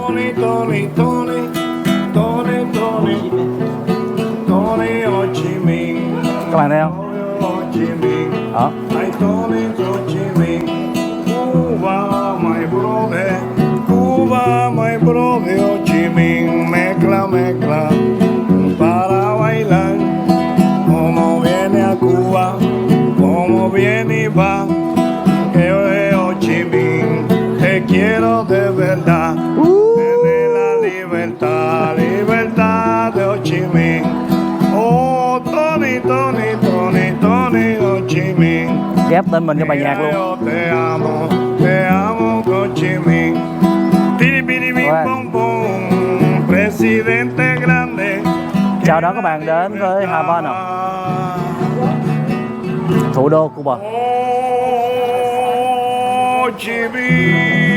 Tony, Tony, Tony, Tony, Tony, Tony Ho Chi Minh. Các bạn thấy không? Ho Chi Minh. Đó. Ay, Tony Ho Chi Minh. Cuba, my brother. Cuba, my brother. Ho Chi Minh. Mezcla, mezcla. Para bailar. Como viene a Cuba. Como viene y va. Que Ho Chi Minh. Te quiero de verdad. Tener la libertad. Libertad de Ho Chi Minh. Oh, Tony, Tony, Tony, Tony Ho Chi Minh. Ghép tên mình cho bài nhạc luôn. Te amo Ho Chi Minh. Piripiri bom bom, presidente grande. Chào đón các bạn đến với Havana, thủ đô Cuba. Ho Chi Minh.